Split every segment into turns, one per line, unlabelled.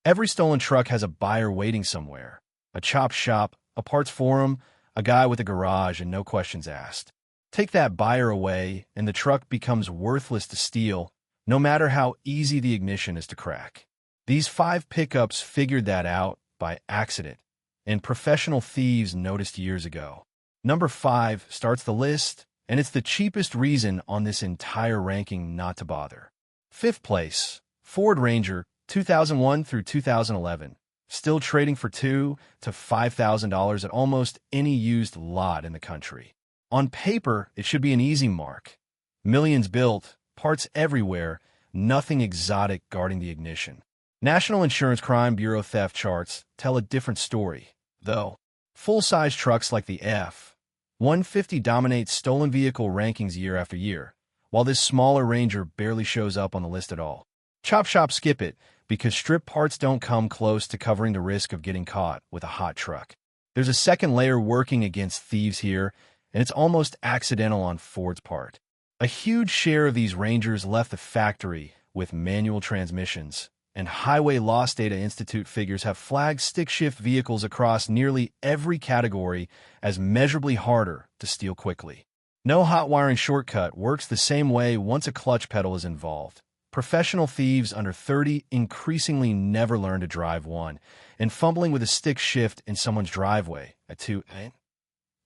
Every stolen truck has a buyer waiting somewhere, a chop shop, a parts forum, a guy with a garage, and no questions asked. Take that buyer away, and the truck becomes worthless to steal, no matter how easy the ignition is to crack. These 5 pickups figured that out by accident, and professional thieves noticed years ago. Number 5 starts the list, and it's the cheapest reason on this entire ranking not to bother. 5th place, Ford Ranger, 2001 through 2011. Still trading for $2,000 to $5,000 at almost any used lot in the country. On paper, it should be an easy mark. Millions built, parts everywhere, nothing exotic guarding the ignition. National Insurance Crime Bureau theft charts tell a different story, though. Full-size trucks like the F-150 dominate stolen vehicle rankings year after year, while this smaller Ranger barely shows up on the list at all. Chop shop skip it, because strip parts don't come close to covering the risk of getting caught with a hot truck. There's a second layer working against thieves here, and it's almost accidental on Ford's part. A huge share of these Rangers left the factory with manual transmissions, and Highway Loss Data Institute figures have flagged stick-shift vehicles across nearly every category as measurably harder to steal quickly. No hot wiring shortcut works the same way once a clutch pedal is involved. Professional thieves under 30 increasingly never learn to drive one, and fumbling with a stick shift in someone's driveway at 2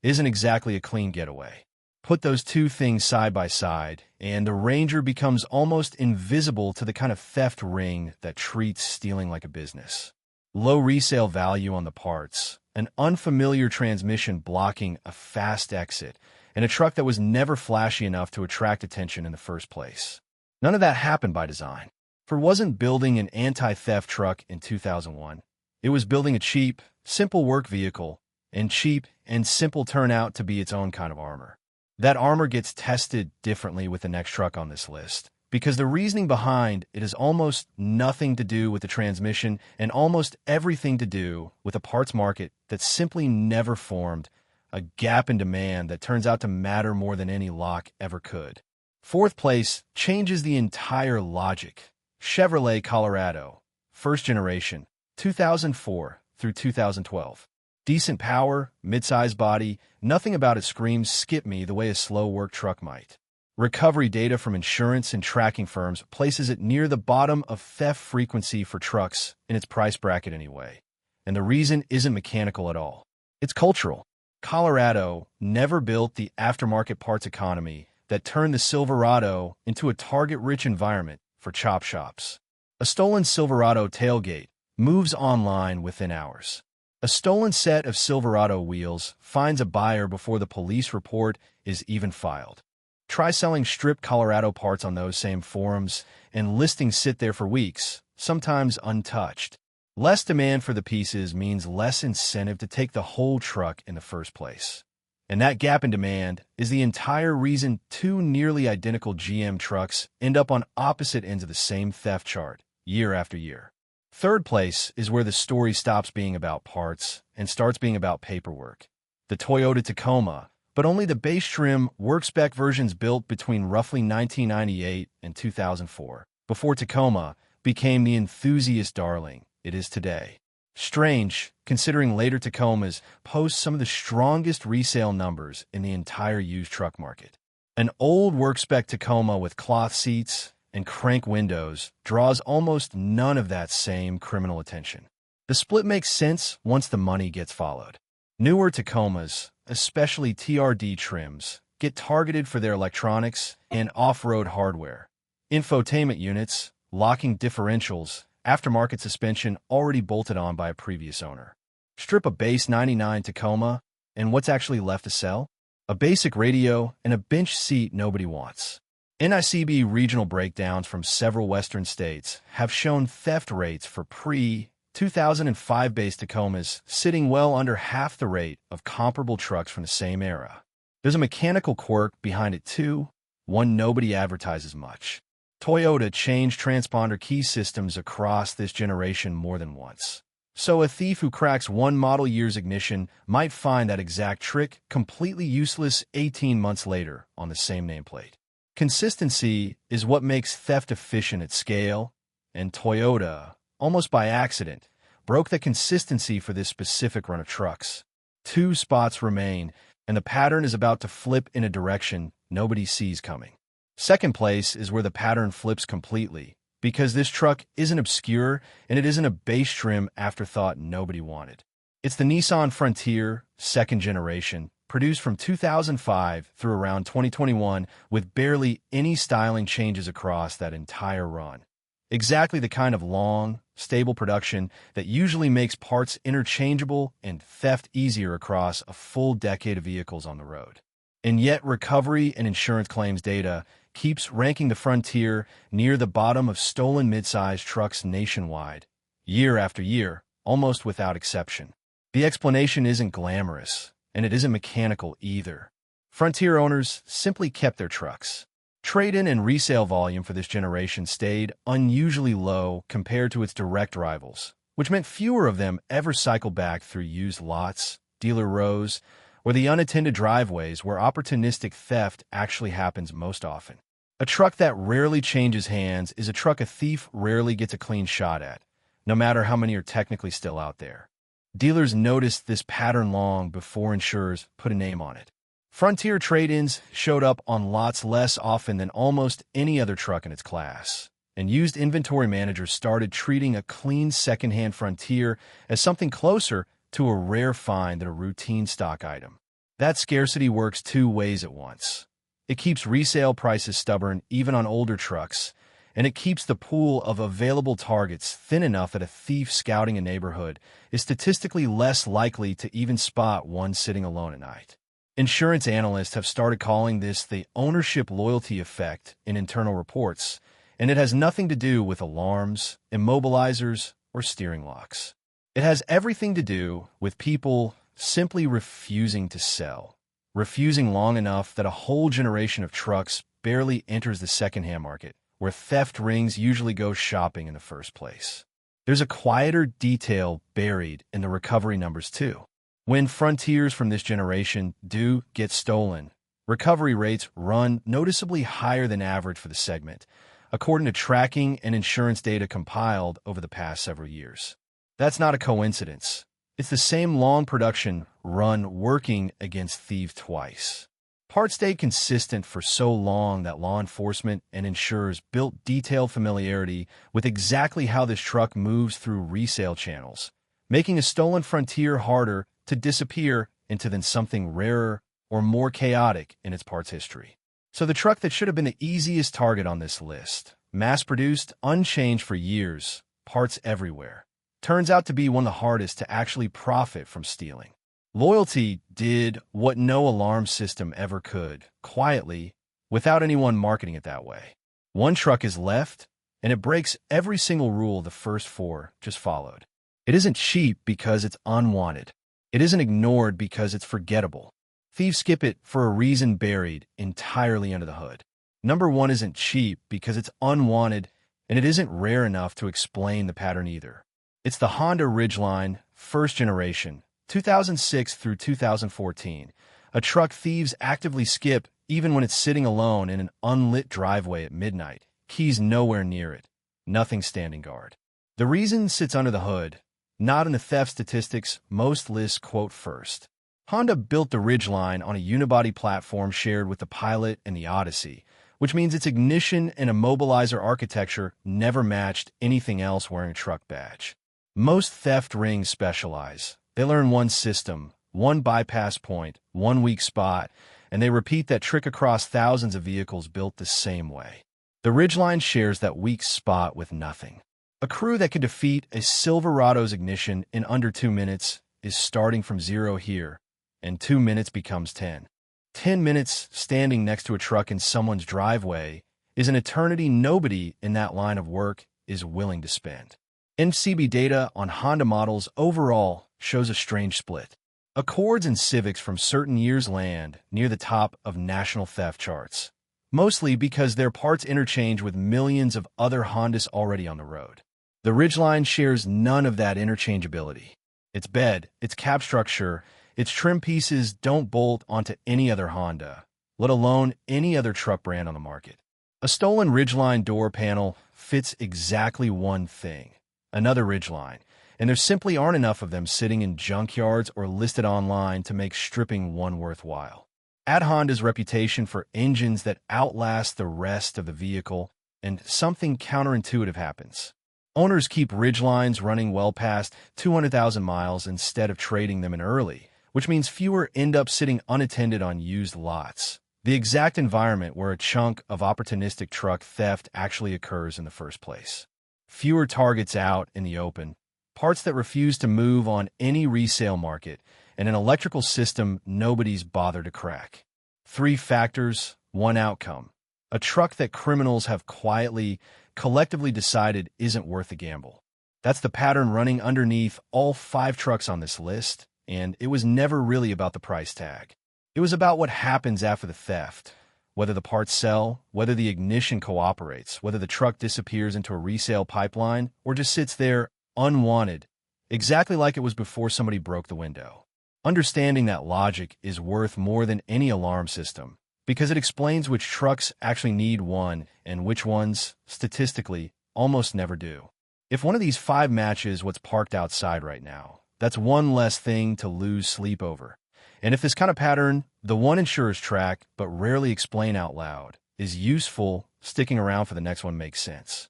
isn't exactly a clean getaway. Put those two things side by side, and the Ranger becomes almost invisible to the kind of theft ring that treats stealing like a business. Low resale value on the parts, an unfamiliar transmission blocking a fast exit, and a truck that was never flashy enough to attract attention in the first place. None of that happened by design. Ford wasn't building an anti-theft truck in 2001. It was building a cheap, simple work vehicle, and cheap and simple turn out to be its own kind of armor. That armor gets tested differently with the next truck on this list, because the reasoning behind it has almost nothing to do with the transmission and almost everything to do with a parts market that simply never formed, a gap in demand that turns out to matter more than any lock ever could. 4th place changes the entire logic. Chevrolet Colorado, first generation, 2004 through 2012. Decent power, mid-size body, nothing about it screams skip me the way a slow work truck might. Recovery data from insurance and tracking firms places it near the bottom of theft frequency for trucks in its price bracket anyway. And the reason isn't mechanical at all. It's cultural. Colorado never built the aftermarket parts economy that turned the Silverado into a target-rich environment for chop shops. A stolen Silverado tailgate moves online within hours. A stolen set of Silverado wheels finds a buyer before the police report is even filed. Try selling stripped Colorado parts on those same forums, and listings sit there for weeks, sometimes untouched. Less demand for the pieces means less incentive to take the whole truck in the first place. And that gap in demand is the entire reason 2 nearly identical GM trucks end up on opposite ends of the same theft chart, year after year. 3rd place is where the story stops being about parts and starts being about paperwork. The Toyota Tacoma, but only the base trim work-spec versions built between roughly 1998 and 2004, before Tacoma became the enthusiast darling it is today. Strange, considering later Tacomas post some of the strongest resale numbers in the entire used truck market. An old work-spec Tacoma with cloth seats and crank windows draws almost none of that same criminal attention. The split makes sense once the money gets followed. Newer Tacomas, especially TRD trims, get targeted for their electronics and off-road hardware. Infotainment units, locking differentials, aftermarket suspension already bolted on by a previous owner. Strip a base 99 Tacoma, and what's actually left to sell? A basic radio and a bench seat nobody wants. NICB regional breakdowns from several western states have shown theft rates for pre-2005 base Tacomas sitting well under half the rate of comparable trucks from the same era. There's a mechanical quirk behind it too, one nobody advertises much. Toyota changed transponder key systems across this generation more than once. So a thief who cracks one model year's ignition might find that exact trick completely useless 18 months later on the same nameplate. Consistency is what makes theft efficient at scale, and Toyota almost by accident, broke the consistency for this specific run of trucks. 2 spots remain, and the pattern is about to flip in a direction nobody sees coming. Second place is where the pattern flips completely, because this truck isn't obscure and it isn't a base trim afterthought nobody wanted. It's the Nissan Frontier, second generation, produced from 2005 through around 2021 with barely any styling changes across that entire run. Exactly the kind of long, stable production that usually makes parts interchangeable and theft easier across a full decade of vehicles on the road. And yet recovery and insurance claims data keeps ranking the Frontier near the bottom of stolen midsize trucks nationwide, year after year, almost without exception. The explanation isn't glamorous, and it isn't mechanical either. Frontier owners simply kept their trucks. Trade-in and resale volume for this generation stayed unusually low compared to its direct rivals, which meant fewer of them ever cycled back through used lots, dealer rows, or the unattended driveways where opportunistic theft actually happens most often. A truck that rarely changes hands is a truck a thief rarely gets a clean shot at, no matter how many are technically still out there. Dealers noticed this pattern long before insurers put a name on it. Frontier trade-ins showed up on lots less often than almost any other truck in its class, and used inventory managers started treating a clean second-hand Frontier as something closer to a rare find than a routine stock item. That scarcity works 2 ways at once. It keeps resale prices stubborn even on older trucks, and it keeps the pool of available targets thin enough that a thief scouting a neighborhood is statistically less likely to even spot one sitting alone at night. Insurance analysts have started calling this the ownership loyalty effect in internal reports, and it has nothing to do with alarms, immobilizers, or steering locks. It has everything to do with people simply refusing to sell, refusing long enough that a whole generation of trucks barely enters the secondhand market, where theft rings usually go shopping in the first place. There's a quieter detail buried in the recovery numbers too. When Frontiers from this generation do get stolen, recovery rates run noticeably higher than average for the segment, according to tracking and insurance data compiled over the past several years. That's not a coincidence. It's the same long production run working against Thieves twice. Parts stayed consistent for so long that law enforcement and insurers built detailed familiarity with exactly how this truck moves through resale channels, making a stolen Frontier harder to disappear into than something rarer or more chaotic in its parts history. So the truck that should have been the easiest target on this list, mass-produced, unchanged for years, parts everywhere, turns out to be one of the hardest to actually profit from stealing. Loyalty did what no alarm system ever could, quietly, without anyone marketing it that way. One truck is left, and it breaks every single rule the first 4 just followed. It isn't cheap because it's unwanted. It isn't ignored because it's forgettable. Thieves skip it for a reason buried entirely under the hood. Number 1 isn't cheap because it's unwanted, and it isn't rare enough to explain the pattern either. It's the Honda Ridgeline, first generation, 2006 through 2014, a truck thieves actively skip even when it's sitting alone in an unlit driveway at midnight, keys nowhere near it, nothing standing guard. The reason sits under the hood, not in the theft statistics most lists quote first. Honda built the Ridgeline on a unibody platform shared with the Pilot and the Odyssey, which means its ignition and immobilizer architecture never matched anything else wearing a truck badge. Most theft rings specialize. They learn one system, one bypass point, one weak spot, and they repeat that trick across thousands of vehicles built the same way. The Ridgeline shares that weak spot with nothing. A crew that can defeat a Silverado's ignition in under 2 minutes is starting from 0 here, and 2 minutes becomes 10. 10 minutes standing next to a truck in someone's driveway is an eternity nobody in that line of work is willing to spend. NCB data on Honda models overall shows a strange split. Accords and Civics from certain years land near the top of national theft charts, mostly because their parts interchange with millions of other Hondas already on the road. The Ridgeline shares none of that interchangeability. Its bed, its cab structure, its trim pieces don't bolt onto any other Honda, let alone any other truck brand on the market. A stolen Ridgeline door panel fits exactly one thing, another Ridgeline, and there simply aren't enough of them sitting in junkyards or listed online to make stripping one worthwhile. Add Honda's reputation for engines that outlast the rest of the vehicle, and something counterintuitive happens. Owners keep Ridgelines running well past 200,000 miles instead of trading them in early, which means fewer end up sitting unattended on used lots, the exact environment where a chunk of opportunistic truck theft actually occurs in the first place. Fewer targets out in the open, parts that refuse to move on any resale market, and an electrical system nobody's bothered to crack. 3 factors, 1 outcome. A truck that criminals have quietly, collectively decided isn't worth the gamble. That's the pattern running underneath all 5 trucks on this list, and it was never really about the price tag. It was about what happens after the theft, whether the parts sell, whether the ignition cooperates, whether the truck disappears into a resale pipeline, or just sits there unwanted, exactly like it was before somebody broke the window. Understanding that logic is worth more than any alarm system, because it explains which trucks actually need one and which ones, statistically, almost never do. If one of these 5 matches what's parked outside right now, that's one less thing to lose sleep over. And if this kind of pattern, the one insurers track but rarely explain out loud, is useful, sticking around for the next one makes sense.